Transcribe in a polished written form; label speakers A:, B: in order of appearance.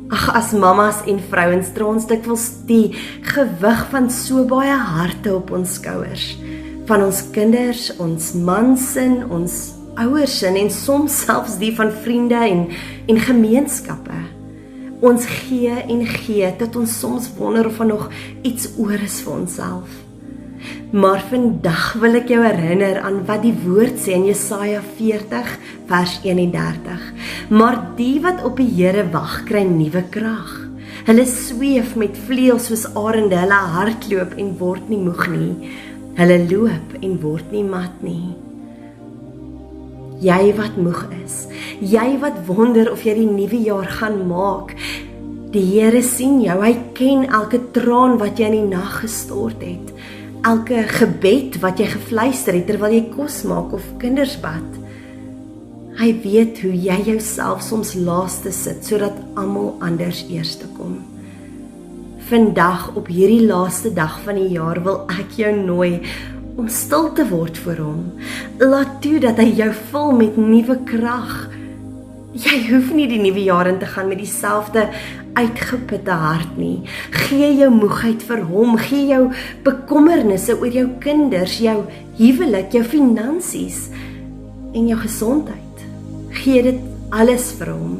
A: Ag, as mamas en vrouens dra ons dikwels die gewig van so baie harte op ons skouers. Van ons kinders, ons mansin, ons ouersin en soms selfs die van vriende en gemeenskappe. Ons gee tot ons soms wonder of nog iets oor is vir onsself. Maar vandag wil ek jou herinner aan wat die woord sê in Jesaja 40 vers 31. Maar die wat op die Here wag, kry nuwe krag. Hulle sweef met vleuels soos arende, hulle hardloop en word nie moeg nie. Hulle loop en word nie mat nie. Jy wat moeg is, jy wat wonder of jy die nuwe jaar gaan maak. Die Here sien jou, hy ken elke traan wat jy in die nag gestort het. Elke gebed wat jy gefluister het terwyl jy kos maak of kinders bad. Hy weet hoe jy jouself soms laaste sit, sodat almal anders eerste kom. Vandag, op hierdie laaste dag van die jaar, wil ek jou nooi om stil te word vir hom. Laat toe dat hy jou vul met nuwe krag. Jy hoef nie die nuwe jaar in te gaan met dieselfde uitgeputte hart nie. Gee jou moegheid vir hom, gee jou bekommernisse oor jou kinders, jou huwelik, jou finansies en jou gesondheid. Gee dit alles vir hom.